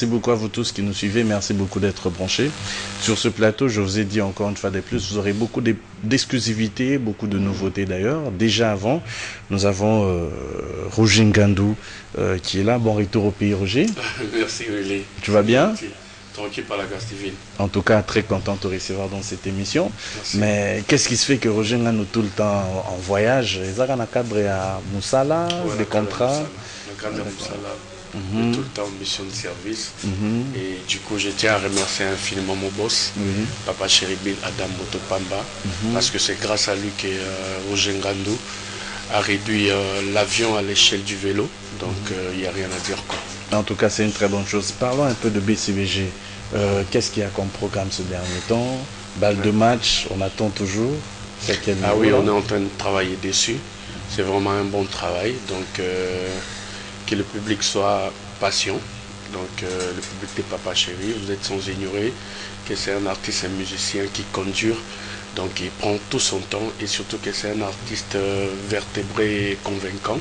Merci beaucoup à vous tous qui nous suivez, merci beaucoup d'être branchés. Sur ce plateau, je vous ai dit encore une fois de plus, vous aurez beaucoup d'exclusivités, beaucoup de nouveautés d'ailleurs. Déjà avant, nous avons Roger Ngandou qui est là. Bon retour au pays, Roger. Merci, Willy. Tu vas bien? Tranquille par la grâce divine. En tout cas, très content de te recevoir dans cette émission. Merci. Mais qu'est-ce qui se fait que Roger Ngandou tout le temps en voyage? Ils ont un cadre à Moussala, des contrats. Le cadre à Moussala. Tout le temps en mission de service. Et du coup, je tiens à remercier infiniment mon boss, Papa Chéribil Adam Motopamba, parce que c'est grâce à lui que Roger Ngandou a réduit l'avion à l'échelle du vélo. Donc, il n'y a rien à dire, quoi. En tout cas, c'est une très bonne chose. Parlons un peu de BCBG. Qu'est-ce qu'il y a comme programme ce dernier temps? Balle de match, on attend toujours. Ah oui, on est en train de travailler dessus. C'est vraiment un bon travail. Donc, que le public soit patient. Donc le public des Papa Chéri, vous êtes sans ignorer que c'est un artiste, un musicien qui conduit. Donc il prend tout son temps et surtout que c'est un artiste vertébré et convaincant.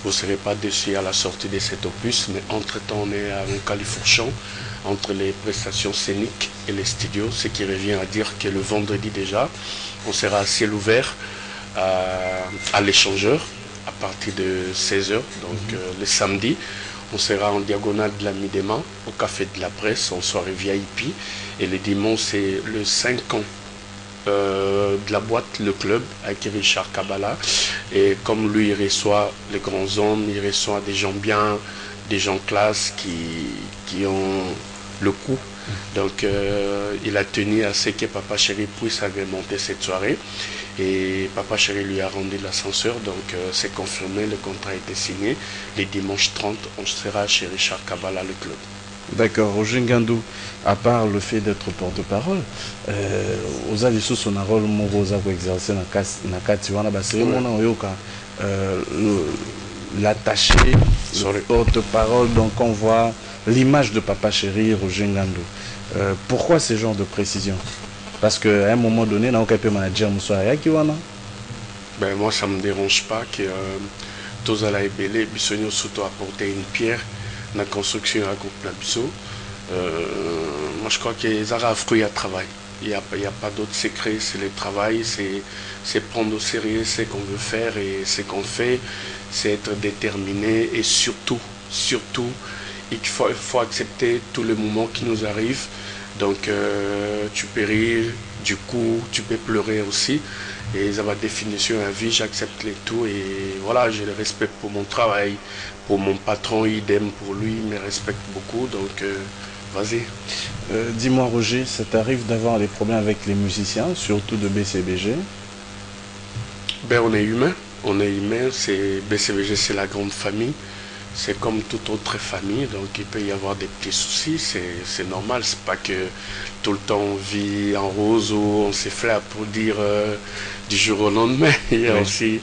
Vous ne serez pas déçus à la sortie de cet opus, mais entre-temps on est à un califourchon entre les prestations scéniques et les studios, ce qui revient à dire que le vendredi déjà, on sera à ciel ouvert à l'échangeur à partir de 16h, donc le samedi, on sera en diagonale de la Midema, au Café de la Presse, en soirée VIP. Et le dimanche, c'est le 5 ans de la boîte Le Club, avec Richard Kabbalah. Et comme lui, il reçoit les grands hommes, il reçoit des gens bien, des gens classe qui ont le coup. Donc il a tenu à ce que Papa Chéri puisse agrémenter cette soirée. Et Papa Chéri lui a rendu l'ascenseur, donc c'est confirmé, le contrat a été signé. Les dimanches 30, on sera chez Richard Kabbalah, le club. D'accord, Roger Ngandou, à part le fait d'être porte-parole, aux avis son rôle morosa pour exercer na kati wana basé mona oyoka l'attaché, le porte-parole, donc on voit l'image de Papa Chéri, Roger Ngandou. Pourquoi ce genre de précision? Parce qu'à un moment donné, on peut manager Moussouaya qui wana. Ben moi ça me dérange pas que tous à la ébélé, Bissonio surtout apporter une pierre dans la construction à groupe Nabiso. Moi je crois que les Arabes fruits à travail. Il n'y a pas d'autre secret, c'est le travail, c'est prendre au sérieux ce qu'on veut faire et ce qu'on fait, c'est être déterminé et surtout, il faut accepter tous les moments qui nous arrivent. Donc tu peux rire, du coup tu peux pleurer aussi. Et ça va définition à vie, j'accepte les tout et voilà, j'ai le respect pour mon travail, pour mon patron, idem pour lui, il me respecte beaucoup, donc vas-y. Dis-moi Roger, ça t'arrive d'avoir des problèmes avec les musiciens, surtout de BCBG? Ben on est humain, BCBG c'est la grande famille. C'est comme toute autre famille, donc il peut y avoir des petits soucis, c'est normal, c'est pas que tout le temps on vit en rose ou on s'effleure pour dire du jour au lendemain. Il y a aussi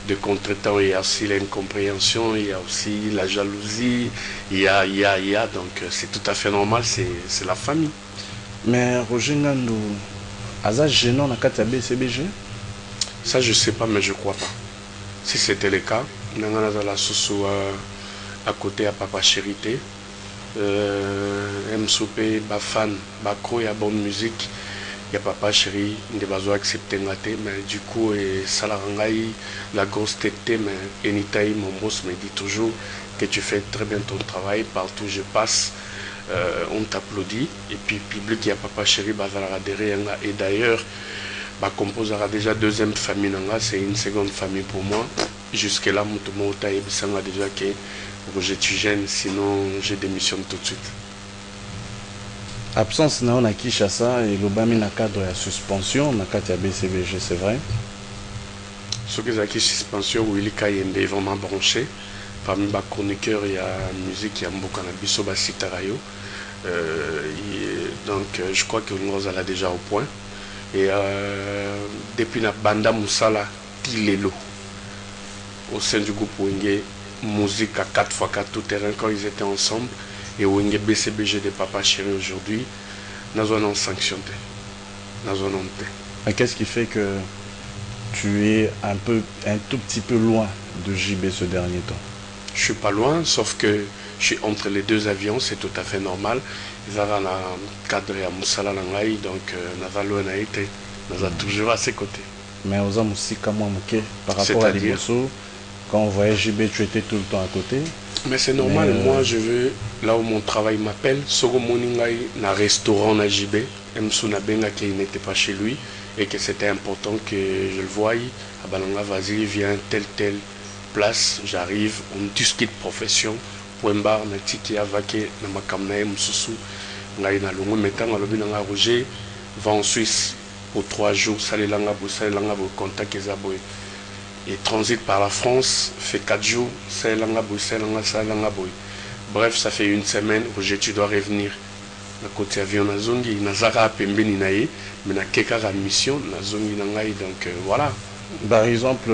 de contretemps, il y a aussi l'incompréhension, il y a aussi la jalousie, il y a, donc c'est tout à fait normal, c'est la famille. Mais Roger Ngandou, Aza gênant dans le BCBG? Ça je sais pas, mais je crois pas. Si c'était le cas, Nangana la Soussou à côté à Papa Chérité, MSOP, Bafan, Bakro, il y a bonne musique, il y a Papa Chéri, il a besoin d'accepter mais du coup, Salarangaï, la grosse tête, mais Enitaï, mon boss me dit toujours que tu fais très bien ton travail, partout où je passe, on t'applaudit, et puis public, il y a Papa Chéri, Bazalara derrière, et d'ailleurs, composera déjà deuxième famille, c'est une seconde famille pour moi. Jusque là, mon tomo a déjà que Roger tu gênes, sinon je démissionne tout de suite. Absence na on a Kinshasa et l'Obami na cadre de suspension, na cadre de BCBG, c'est vrai? Ce que j'ai suspension, Willy Kayembe est vraiment branché. Parmi les chroniqueurs, il y a musique, il y a beaucoup de biso Basitarayo. Donc je crois que nous allons déjà au point. Et depuis la banda Moussala, Tilelo, au sein du groupe Wenge, musique à 4x4 tout terrain quand ils étaient ensemble, et Wenge BCBG de Papa Chéri aujourd'hui, nous avons sanctionné. Mais qu'est-ce qui fait que tu es un tout petit peu loin de JB ce dernier temps? Je suis pas loin, sauf que je suis entre les deux avions, c'est tout à fait normal. Ils ont un cadre à Moussala Langaï, donc Nazalo n'a été, Nazal toujours à ses côtés. Mais aux hommes aussi, comme moi, par rapport à Liboso, quand on voyait JB, tu étais tout le temps à côté. Mais c'est normal, moi je veux, là où mon travail m'appelle, Sogo Moningai, na restaurant na JB, Msuna Benga qui n'était pas chez lui, et que c'était important que je le voie. À Balanga, vas-y, viens, telle place, j'arrive, on discute profession, point barre, na tiki avake, na makamna msusu, ngai na longo, mettant à l'objet na Roger, va en Suisse pour 3 jours, salelanga bo, contact et zaboy. Et transite par la France, fait 4 jours, salelanga boy. Bref, ça fait 1 semaine, Roger, tu dois revenir. Na côté avion na zongi, na zara pembeni na ye, mais na kekara mission, na zongi na ngai, donc voilà. Par exemple,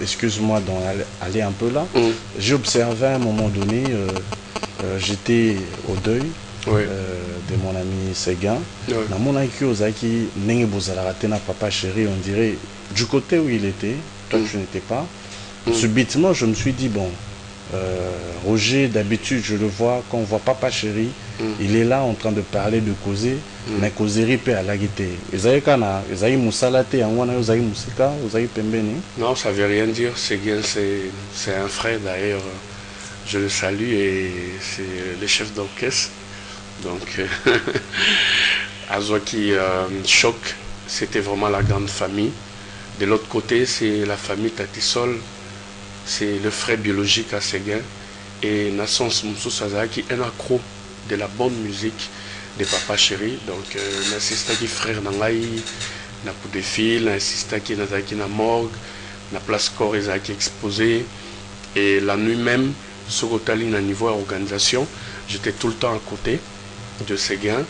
excuse-moi d'aller un peu là, j'ai observé à un moment donné, j'étais au deuil de mon ami Séguin. Dans mon IQ, Ozaki, papa chéri, on dirait, du côté où il était, toi tu n'étais pas. Subitement, je me suis dit, bon, Roger, d'habitude, je le vois, quand on voit papa chéri, il est là en train de parler, de causer, mais causerie peut à la guitare. Non, ça veut rien dire. C'est un frère d'ailleurs. Je le salue et c'est le chef d'orchestre. Donc, Azoki Choc, c'était vraiment la grande famille. De l'autre côté, c'est la famille Tatisol. C'est le frère biologique à Séguin. Et Nassance Moussou Sazaki, un accro de la bonne musique de Papa Chéri. Donc, l'assistant qui frère Nangaï, na coup de fil, l'assistant qui Nazaki na morgue, na place corps Ezaki exposé. Et la nuit même, sur Otali, na niveau organisation, j'étais tout le temps à côté de Séguin.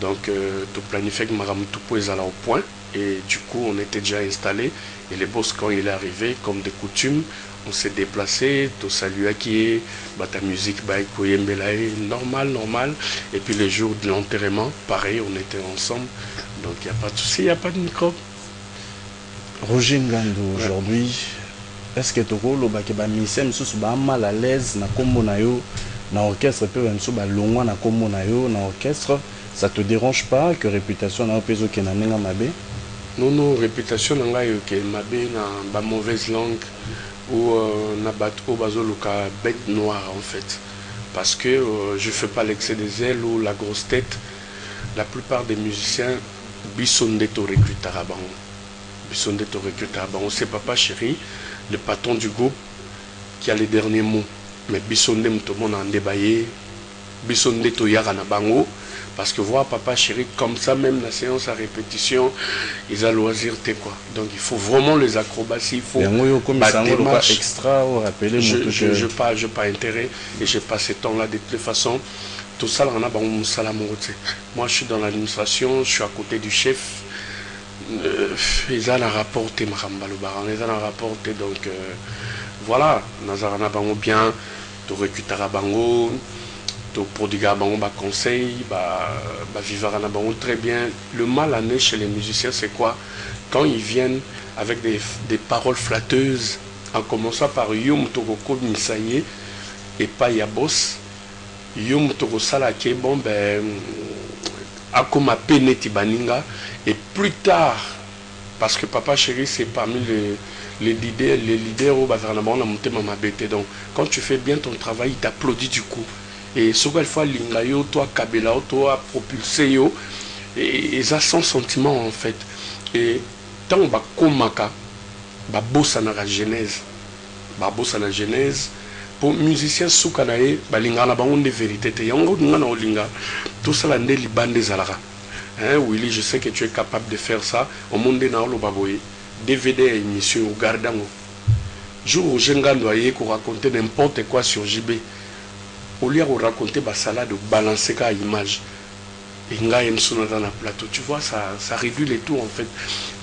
Donc, tout planifié que Maram Toupo est au point. Et du coup, on était déjà installé. Et les boss, quand il est arrivé, comme de coutume, on s'est déplacé, tout salut à qui ta musique, normal. Et puis le jour de l'enterrement, pareil, on était ensemble. Donc il n'y a pas de souci, il n'y a pas de microbe. Roger Ngando, aujourd'hui, est-ce que tu as mal à l'aise dans l'orchestre, ça te dérange pas que réputation n'a pas que non, réputation n'a pas mauvaise langue ou n'a pas bête noire en fait. Parce que je ne fais pas l'excès des ailes ou la grosse tête. La plupart des musiciens, Bissonde Torrecu Taraban. C'est Papa Chéri, le patron du groupe, qui a les derniers mots. Mais Bissonde tout le monde a débaillé. Bissonde Toyara Nabango. Parce que voir Papa Chéri comme ça, même la séance à répétition, ils ont loisir, quoi. Donc il faut vraiment les acrobaties, il faut extra ou rappeler. Je n'ai pas intérêt et j'ai pas ce temps-là de toute façon. Tout ça, moi je suis dans l'administration, je suis à côté du chef. Ils ont rapporté donc voilà, Nazarana Bango bien, tu récupères Bango. Pour des gars, conseil, vivre très bien. Le mal à nez chez les musiciens, c'est quoi? Quand ils viennent avec des paroles flatteuses, en commençant par Yum Togoko Misaye et pas Yabos, Yum Togo Salake, Akoma Peneti Baninga, et plus tard, parce que Papa Chéri, c'est parmi les leaders au Bazaranaban, on a monté Mama Bété. Donc, quand tu fais bien ton travail, il t'applaudit du coup. Et ce qu'elle fois Lingayo, toi Kabela, toi propulsé yo, et ça sans sentiment en fait. Et tant on va komaka, bossa na la genèse, pour musicien soukanae, linga na bango de vérité, yango na olinga, tout ça la ne libande des alara. Willy, je sais que tu es capable de faire ça. Au monde na olo baboye, DVD et émission au gardango. Jour où Jenga doit raconter n'importe quoi sur JB. Au lieu de raconter salade de balancer à image et dans la plateau, tu vois, ça réduit les tours en fait.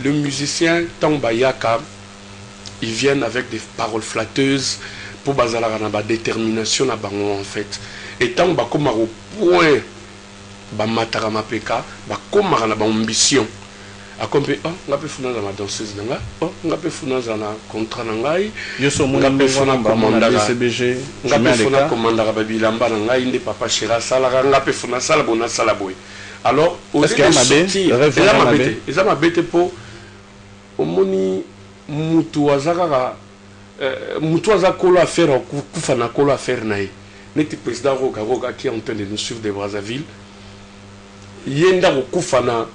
Le musicien Tambayaka, ils viennent avec des paroles flatteuses pour basalara na détermination na bango en fait. Et tant ba comme au point ba matarama peka ba comme na ba ambition. akompe nga pe funa za ma danseuse na nga nga pe funa za na contrat na ngai yo so mona nga pe funa commanda CBG nga pe funa commandaka ba bilamba na ngai nde papa Chéri sala nga pe funa sala bona sala boy alors est-ce que eza mabete po omoni mutu azaka mutu azakolo affaire kufa na kolo affaire na ye neti président Roga qui est en train de nous suivre de Brazzaville yenda kufa na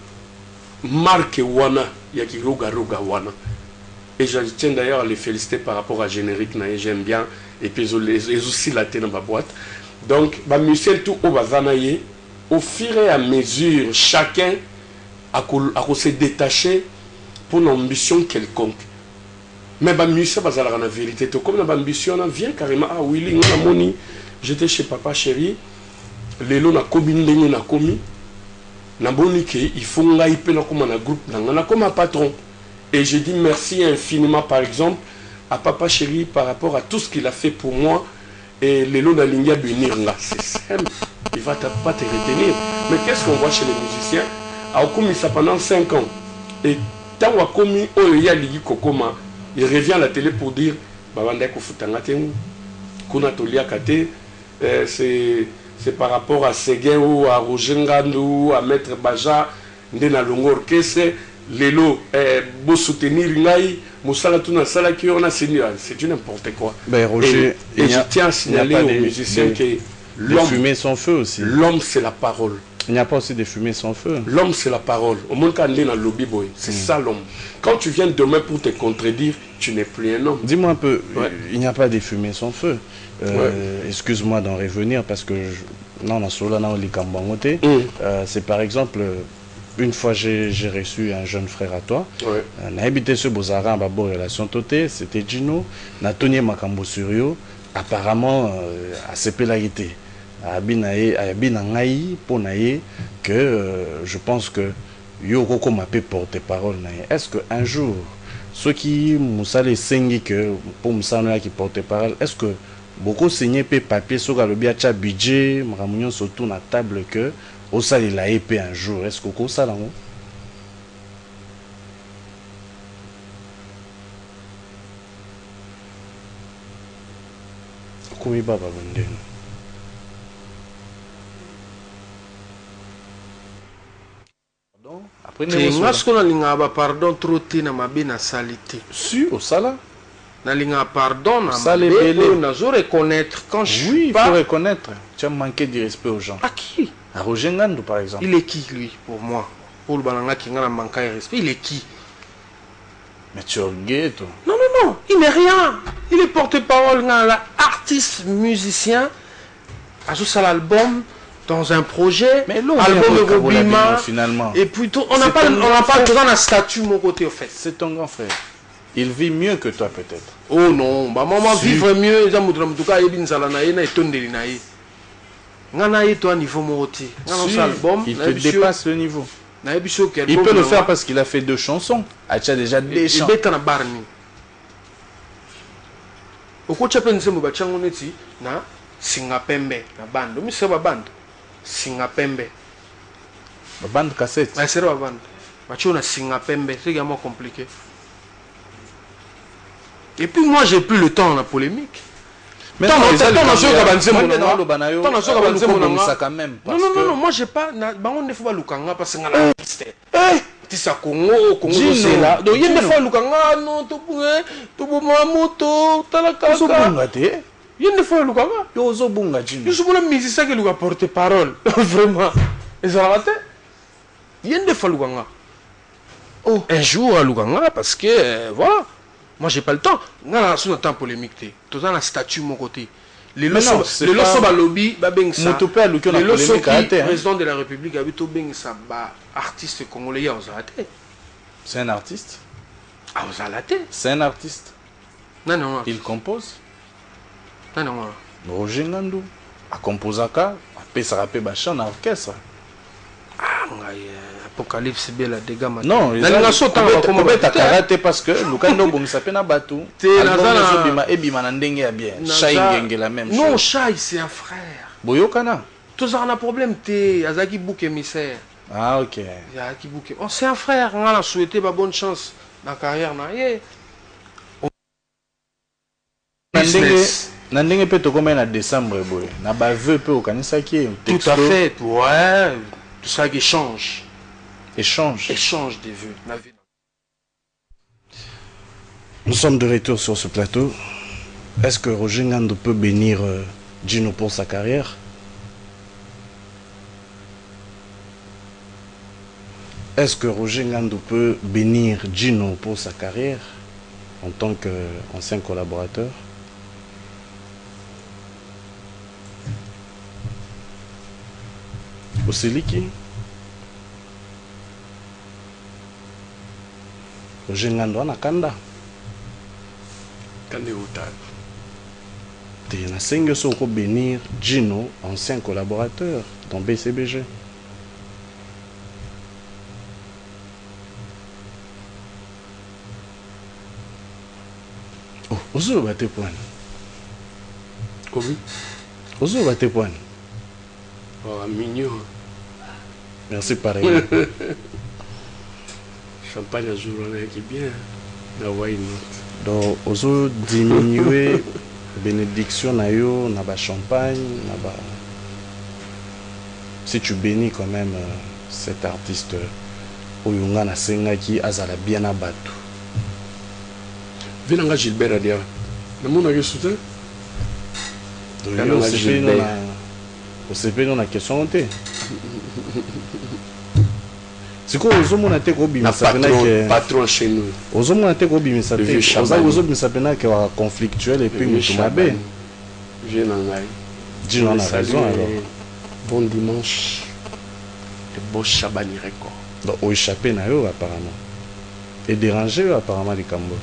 marque wana ya ki Roga wana et je tiens d'ailleurs à les féliciter par rapport à générique na j'aime bien et puis ils aussi la tête dans ma boîte donc ba musicien tout au bazana ye au fur et à mesure chacun a se détacher pour une ambition quelconque mais ba musicien bazala la vérité tout comme na ba ambition on vient carrément à Willy on a moni j'étais chez Papa Chéri lelo na commune ndenge na komi na boni ke il faut ngai pe na comme na groupe na comme un patron et je dis merci infiniment par exemple à Papa Chéri par rapport à tout ce qu'il a fait pour moi et lelo na lingia bénir nga c'est simple il va pas te retenir mais qu'est-ce qu'on voit chez les musiciens a commis ça pendant 5 ans et tant a commis oya ligi kokoma il revient à la télé pour dire babanda ko futanga tengu kuna tolia kate c'est par rapport à Séguin ou à Roger Ngandou, à Maître Baja, Ndena Longo Orchestre, Lelo, beau soutenir Ngai, Moussala Tuna Sala qui on a signé, c'est du n'importe quoi. Ben Roger, et je tiens à signaler aux musiciens que l'homme fumer sans feu aussi. L'homme c'est la parole. Il n'y a pas aussi de fumée sans feu. L'homme c'est la parole. Au monde quand on est dans le lobby boy, c'est ça l'homme. Quand tu viens demain pour te contredire, tu n'es plus un homme. Dis-moi un peu, il n'y a pas de fumée sans feu. Excuse-moi d'en revenir parce que c'est par exemple une fois j'ai reçu un jeune frère à toi on a habité ce Bozara en relation totée c'était Gino Natonier Makambo Surio apparemment à Sepelagité à Binangaï pour naïe que je pense que Yoko m'a porte-parole est-ce que un jour ceux qui Moussale Sengi que pour Moussanoya qui porte-parole est-ce que beaucoup signé papier sur le biacha budget maramunion surtout na table que au sali la épée un jour est-ce que ça là komi baba bondeno pardon après ne ce qu'on a linga pardon trop tina mabina salité si au sala Nalinga pardon, na zo reconnaître quand je oui, il faut reconnaître. Tu as manqué de respect aux gens. À qui? À Roger Ngandou par exemple. Il est qui lui pour moi? Pour le bananga qui a manqué de respect, il est qui? Mais tu es gay toi. Non, il n'est rien. Il est porte-parole, artiste, musicien. A joué l'album dans un projet. Mais album Robima finalement. Et plutôt, on n'a pas besoin d'un statut mon côté au fait. C'est ton grand frère. Il vit mieux que toi peut-être. Oh non, bah maman vivre mieux, ça moudra mtuka yebi nzala na ye na etondeli na ye. Ngana ye toi niveau moti. Ngana album, il te dépasse le niveau. Na yebiso que il peut le faire parce qu'il a fait 2 chansons. Ah tu as déjà des chansons. Il na barni. Okocha pense mo bachango neti na singa pembe na bando. Mi se ba bando. Singa pembe. Ba bande cassette. Ah c'est ba bando. Bacho na singa pembe, c'est vraiment compliqué. Et puis moi j'ai plus le temps dans la polémique. Mais non, moi j'ai pas on ne faut pas lukanga parce que ngala artiste. Tisa Congo c'est là. Donc il y a des fois lukanga non to bunga moto talaka. So bunga te. Il y a des fois lukanga. Yo zo bunga jini. Je suis mon musicien qui lui a porté parole. Vraiment. Et ça va te. Il y a des fois lukanga. Oh, un jour à lukanga parce que voilà. Moi j'ai pas le temps. Ngana sur temps polémique. Tout dans la statue mon côté. Les loso ba lobby ba beng ça. Les loso président de la République habito beng ça ba artiste congolais ya ozate. C'est un artiste. Ah ozalate. C'est un artiste. Non. Il compose. Non. Roger Ngandou a composaka, a pesa rapé ba chant en orchestre. Ah ngai Apocalypse bela dégâts non ils ont fait karaté parce que lukando bongisa pena batu album et bima na ndenge ya bien Shai ngenge la même chose non Shai c'est un frère boyokana tous on a problème té azaki bouc émissaire Ah, ok. Oh, c'est un frère, on a souhaité ma bonne chance dans la carrière. Na ndenge pe tokoma na décembre boy. Na ba vœu pe okanisa ki tout à fait, ouais, tout ça qui échange. Échange des vœux. Nous sommes de retour sur ce plateau. Est-ce que Roger Ngando peut bénir Gino pour sa carrière? Est-ce que Roger Ngando peut bénir Gino pour sa carrière en tant qu'ancien collaborateur? Oseliki Roger Ngando anakanda Kande Outal. Te na senge soko bénir Gino, ancien collaborateur dans BCBG. Oh, ozo bate point. Comment? Ozo bate point. Oh, mignon. Merci pareil. Champagne à jour, on est bien. Na why not? Donc, ozo diminuer bénédiction na yo, na ba champagne, na ba. Si tu bénis quand même cet artiste, Oyunga na senga qui azala bien na batu. Venanga Gilbert Adia. Na mona ke soutien? On a question. C'est quoi aux hommes on a été patron chez nous. Aux hommes on a été conflictuel et puis nous Dis-nous on a raison alors. Bon dimanche. De beau Chabani record. Donc au échappé na yo apparemment. Et dérangé apparemment les Cambo.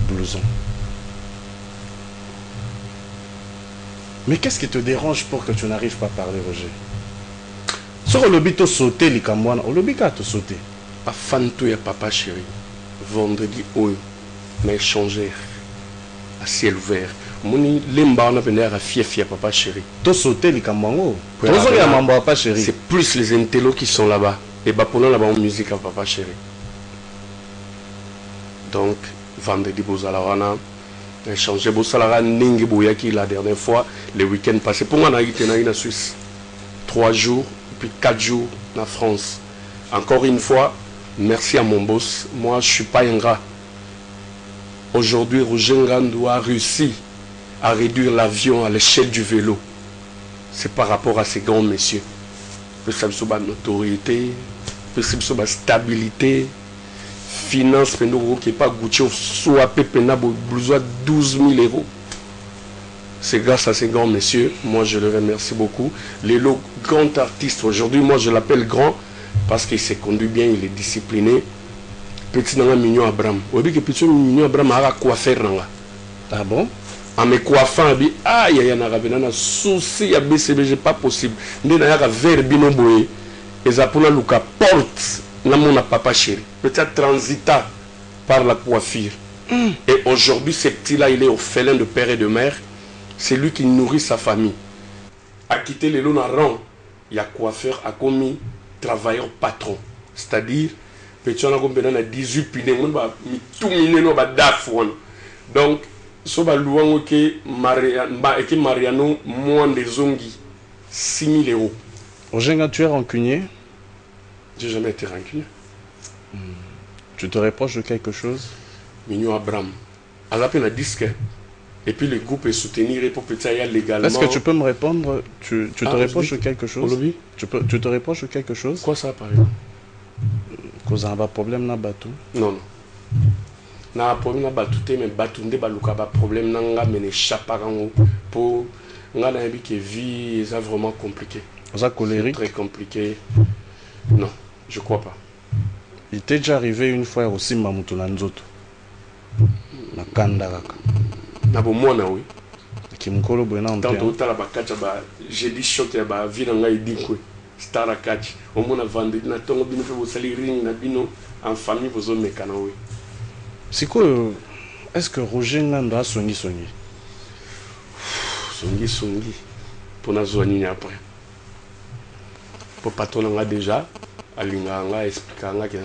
Blouson. Mais qu'est-ce qui te dérange pour que tu n'arrives pas à parler, Roger? Sur le lobby, tu sauté, les Cambouans. Au lobby, tu sauté. Pas fan tout ya papa chéri. Vendredi, on a échangé à ciel ouvert. Moni lemba on a venu à fier papa chéri. Tu sauté, les Cambouans. C'est plus les intellos qui sont là-bas. Et bah pour nous là-bas en musique à papa chéri. Donc, vendredi, Bozalawana. Échanger Bossalara Ningi Bouyaki la dernière fois, le week-end passé. Pour moi, on a été en Suisse 3 jours, puis 4 jours en France. Encore une fois, merci à mon boss. Moi, je ne suis pas ingrat. Aujourd'hui, Roger Ngando a réussi à réduire l'avion à l'échelle du vélo. C'est par rapport à ces grands messieurs. Peut-être que la notoriété, peut-être que la stabilité. Finance qui n'est pas goûté soit pépena blousois 12 000 €. C'est grâce à ces grands messieurs. Moi je le remercie beaucoup. Les grands artistes aujourd'hui, moi je l'appelle grand parce qu'il s'est conduit bien, il est discipliné. Petit nanga mignon Abraham. Vous voyez que petit mignon Abraham a coiffé nanga. Ah bon? En me coiffant, il dit ah il y a un souci à BCBG pas possible. Il y a un verre binomboé. Et ça pour la Luca porte. Mon papa chéri, peut-être transita par la coiffure. Et aujourd'hui, ce petit-là, il est orphelin de père et de mère. C'est lui qui nourrit sa famille. A quitté les lots rang, il y a coiffeur, a commis travailleur patron. C'est-à-dire, petit on a combien de 18 pinés, on va tout miner, on va d'afouan. Donc, so ba louango ke Mariano, moins des zongi, 6 000 €. Roger, tu es rancunier? J'ai jamais été rancunier. Tu te reproches de quelque chose? Mignon Abraham. À la peine à disque. Et puis le groupe est soutenu pour que ça aille légalement. Est-ce que tu peux me répondre? Tu te reproches de quelque chose? Tu te reproches de quelque chose? Quoi ça par exemple? Cause un problème na bateau? Non, non. Na problème na bateau, mais bateau ne baluka ba problème na nga mais chaparango pour nga na bi que vie est vraiment compliqué. Ça colérique? Très compliqué. Non. Je crois pas. Il t'est déjà arrivé une fois aussi Mamutu Nanzoto. Na Kandaraka. Na bo mwana oui. Kimkolo bwena on. Tantôt tala ba kacha ba j'ai dit shot ya ba vina ngai dinkwe. Star catch. Au mona vendredi na tongo bino fe bo sali ring na bino en famille bozo mekana oui. C'est quoi Est-ce que Roger Ngando a songi? Songi. Pour nous soigner après. Pour patron déjà, Alinganga expliquanga que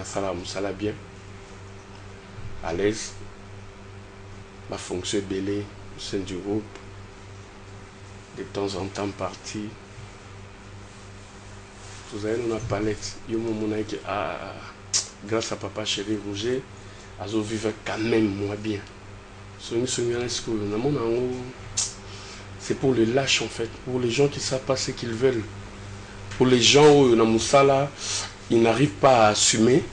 ça la bien. À l'aise. Ma fonction belée au sein du groupe. De temps en temps parti. Vous avez une palette. Grâce à papa chéri Roger, Azo vivre quand même moins bien. C'est pour les lâches en fait, pour les gens qui ne savent pas ce qu'ils veulent. Pour les gens où ils n'arrivent pas à assumer.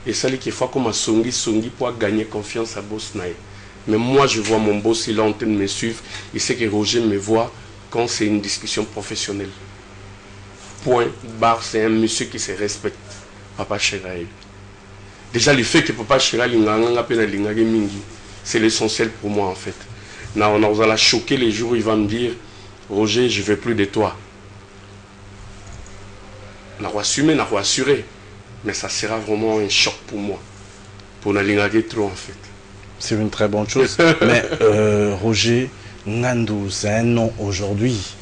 Et ça qu'il faut comme songi pour gagner confiance à boss naï. Mais moi je vois mon boss, il est en train de me suivre. Il sait que Roger me voit quand c'est une discussion professionnelle. Point barre, c'est un monsieur qui se respecte. Papa Chéri. Déjà le fait que Papa Chéri c'est l'essentiel pour moi en fait. On va la choquer les jours où il va me dire Roger, je ne veux plus de toi. On a assumé, on a assuré. Mais ça sera vraiment un choc pour moi. Pour n'aller trop en fait. C'est une très bonne chose. Mais Roger Ngando, c'est un nom aujourd'hui.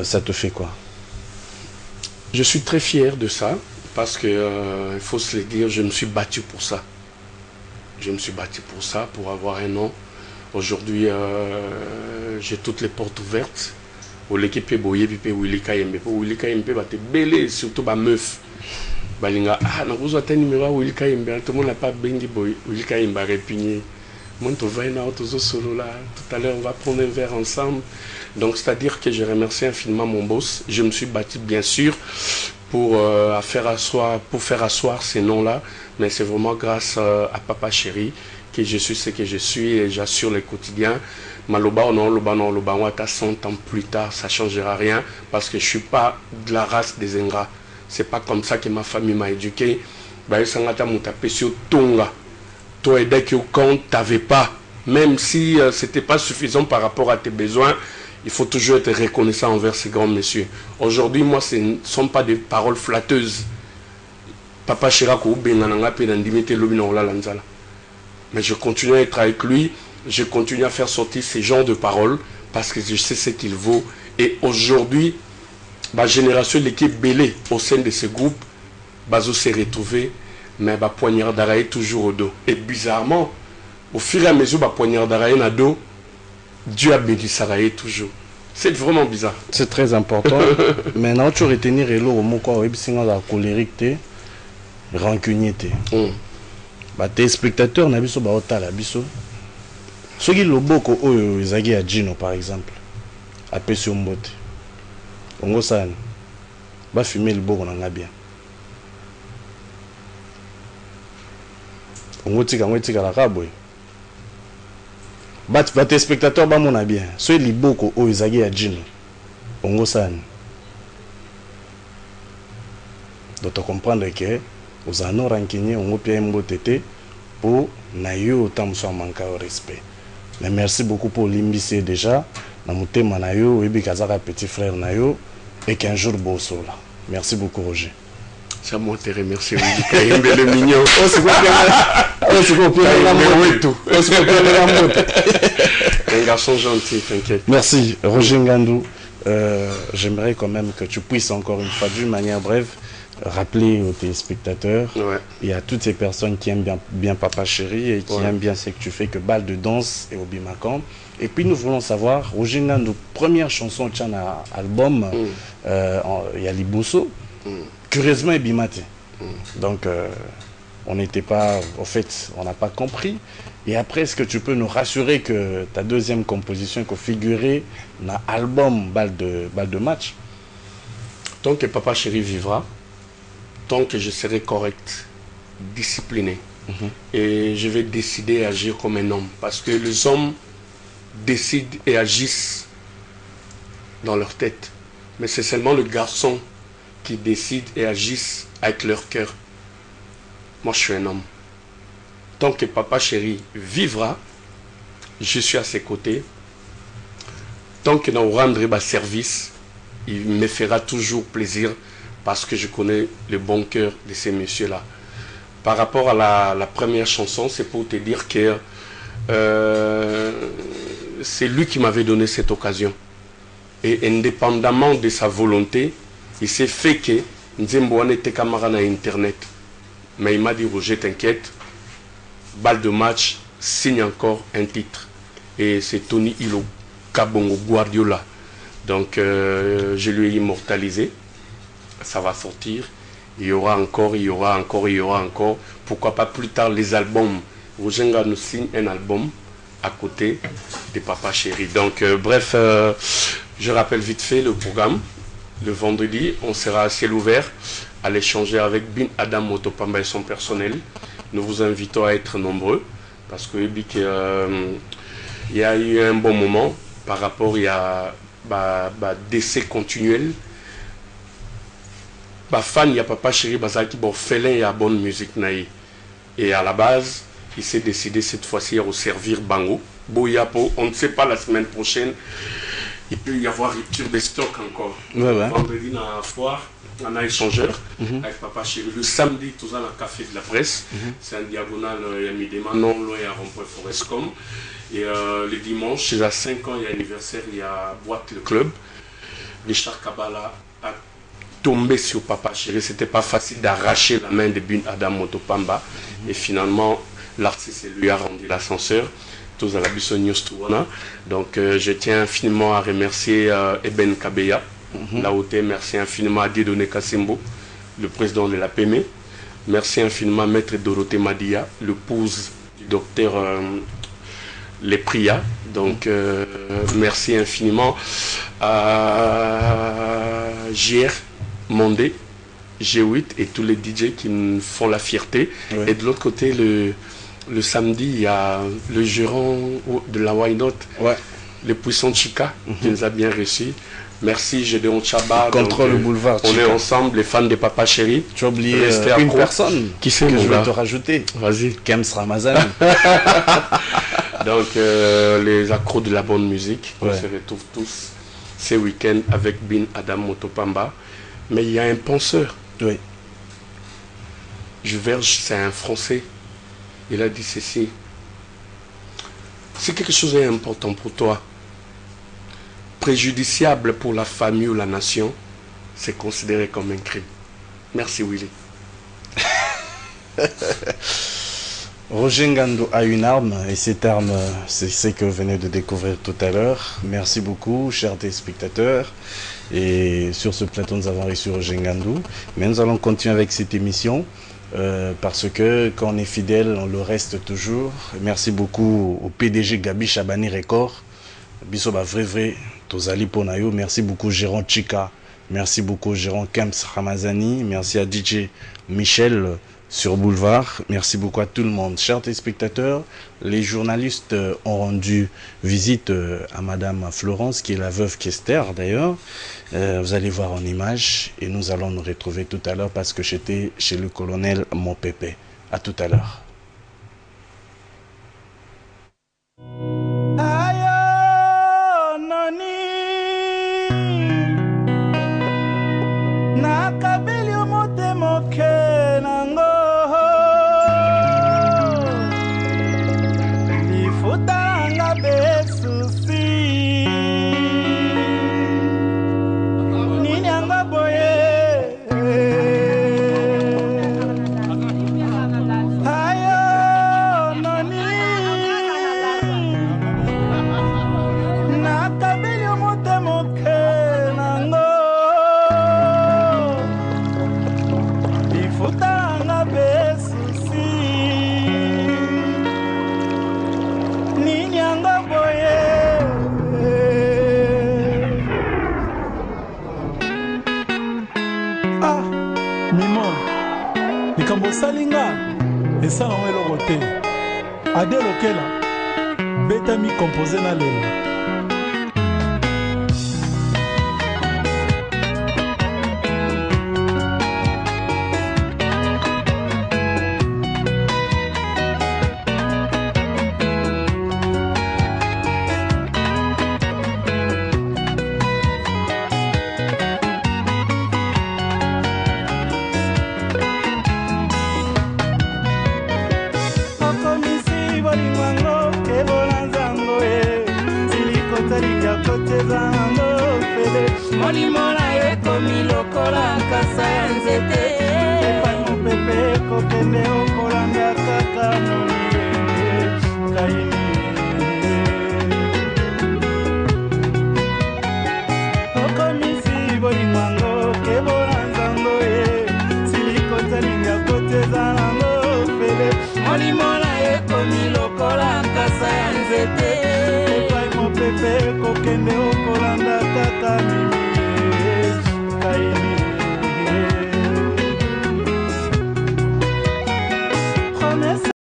Ça te fait quoi? Je suis très fier de ça. Parce que, il faut se le dire, je me suis battu pour ça. Je me suis battu pour ça, pour avoir un nom. Aujourd'hui, j'ai toutes les portes ouvertes. Pour l'équipe Boye, puis Willy Kayembe. Pour Willy Kayembe, bah, t'es belé, surtout bah meuf. Balinga, ah, non, vous avez un numéro Willy Kayembe. Tout le monde n'a pas bendi Boye. Willy Kayembe a répugné. Moi, tu vas solo là. Tout à l'heure, on va prendre un verre ensemble. Donc, c'est-à-dire que je remercie infiniment mon boss. Je me suis battu, bien sûr, pour faire asseoir ces noms-là. Mais c'est vraiment grâce à Papa Chéri que je suis ce que je suis et j'assure le quotidien. Maloba ou non, loba non, loba, moi, 100 ans plus tard, ça ne changera rien parce que je ne suis pas de la race des ingrats. Ce n'est pas comme ça que ma famille m'a éduqué. Toi, et dès que quand tu n'avais pas, même si ce n'était pas suffisant par rapport à tes besoins, il faut toujours être reconnaissant envers ces grands messieurs. Aujourd'hui, moi, ce ne sont pas des paroles flatteuses. Papa Chirako, mais je continue à être avec lui, je continue à faire sortir ces genres de paroles parce que je sais ce qu'il vaut. Et aujourd'hui, ma génération, l'équipe belée au sein de ce groupe, Bazo s'est retrouvé, mais ma poignard d'arrêt toujours au dos. Et bizarrement, au fur et à mesure, ma poignard d'arrêt au dos, Dieu a béni Saraï toujours. C'est vraiment bizarre. C'est très important. Maintenant, tu retenir le mot quoi, la colérique, rancunier. Tes spectateurs n'ont pas de biso. Ceux qui l'ont beaucoup, ils ont à Gino par exemple, à Pession Mbote. On va ça, va fumer le beau, on a bien. On va tirer la raboy. Tes spectateurs, on a bien. Ceux qui l'ont beaucoup, ils ont à Gino. On va ça. Donc, tu comprends que vous avez rancunier, on va bien Mbote pour nayo autant soit manqué au respect. Mais merci beaucoup pour l'imbissé déjà. Namute manayo, ebi kazaka petit frère nayo et qu'un jour bosso là. Merci beaucoup Roger. C'est à moi de te remercier. Le mignon. Un garçon gentil, t'inquiète. Merci Roger Ngando. J'aimerais quand même que tu puisses encore une fois d'une manière brève rappeler aux téléspectateurs et à toutes ces personnes qui aiment bien Papa Chéri et qui aiment bien ce que tu fais, que Balle de danse et Obimacan. Et puis nous voulons savoir, Roger Ngando, première chanson de album, il y a Liboso, curieusement et Bimate. Donc on n'était pas, en fait, on n'a pas compris. Et après, est-ce que tu peux nous rassurer que ta deuxième composition est figurée dans l'album Balle de match? Tant que Papa Chéri vivra, tant que je serai correct, discipliné, et je vais décider et agir comme un homme. Parce que les hommes décident et agissent dans leur tête. Mais c'est seulement le garçon qui décide et agissent avec leur cœur. Moi, je suis un homme. Tant que Papa Chéri vivra, je suis à ses côtés. Tant que nous rendra service, il me fera toujours plaisir parce que je connais le bon cœur de ces messieurs-là. Par rapport à la première chanson, c'est pour te dire que c'est lui qui m'avait donné cette occasion. Et indépendamment de sa volonté, il s'est fait que Nzemboane était camarade à Internet. Mais il m'a dit, Roger, t'inquiète, balle de match, signe encore un titre. Et c'est Tony Ilo Kabongo Guardiola. Donc, je lui ai immortalisé. Ça va sortir. Il y aura encore, il y aura encore, il y aura encore. Pourquoi pas plus tard les albums. Rogenga nous signe un album à côté de Papa Chéri. Donc, bref, je rappelle vite fait le programme. Le vendredi, on sera à ciel ouvert à l'échanger avec Bin Adam Motopamba et son personnel. Nous vous invitons à être nombreux parce que il y a eu un bon moment par rapport à décès continuel. Fan, il y a Papa Chéri Bazaki, bon, félin, il y a bonne musique naïe. Et à la base, il s'est décidé cette fois-ci à servir Bango. Boyapo, on ne sait pas la semaine prochaine. Il peut y avoir rupture des stocks encore. Vendredi, dans la foire, on a échangeur avec Papa Chéri. Le samedi, tout ça, dans le café de la presse. C'est un diagonal, il y a Midema, non loin à Rond-Point Forestcom. Et le dimanche, il y a 5 ans, il y a anniversaire, il y a Boîte le Club. Richard Kabbalah a tombé sur Papa Chéri. C'était pas facile d'arracher la main de Bin Adam Motopamba. Et finalement, l'artiste lui a rendu l'ascenseur. Tous à la Donc je tiens infiniment à remercier Eben Kabeya, la hauteur. Merci infiniment à Dieudonné Kassimbo, le président de la PME. Merci infiniment à Maître Dorothée Madia, l'épouse du docteur Lepria. Donc merci infiniment à JR Mondé, G8 et tous les DJ qui nous font la fierté. Et de l'autre côté, le samedi, il y a le gérant de la Why Not, le puissant Chica, qui nous a bien reçus. Merci, Gédéon Chaba. Contrôle le boulevard. On est ensemble, les fans de Papa Chéri. Tu as oublié une personne qui que je vais te rajouter. Vas-y. Kems Ramazani. Donc, les accros de la bonne musique, on se retrouve tous ces week-ends avec Bin Adam Motopamba. Mais il y a un penseur. Oui. Juverge, c'est un Français. Il a dit ceci. Si quelque chose est important pour toi, préjudiciable pour la famille ou la nation, c'est considéré comme un crime. Merci Willy. Roger Ngando a une arme et cette arme, c'est ce que vous venez de découvrir tout à l'heure. Merci beaucoup, chers téléspectateurs. Et sur ce plateau, nous avons reçu Roger Ngando. Mais nous allons continuer avec cette émission. Parce que quand on est fidèle, on le reste toujours. Merci beaucoup au PDG Gabi Chabani Record. Biso ba vrai tozali ponayo. Merci beaucoup Gérant Chika. Merci beaucoup Gérant Kems Ramazani. Merci à DJ Michel sur Boulevard. Merci beaucoup à tout le monde. Chers téléspectateurs, les journalistes ont rendu visite à Madame Florence, qui est la veuve Kester d'ailleurs. Vous allez voir en image et nous allons nous retrouver tout à l'heure parce que j'étais chez le colonel Mopépé. À tout à l'heure. Salinga et ça on est le côté Adèle Okela Beta mi composé na lelo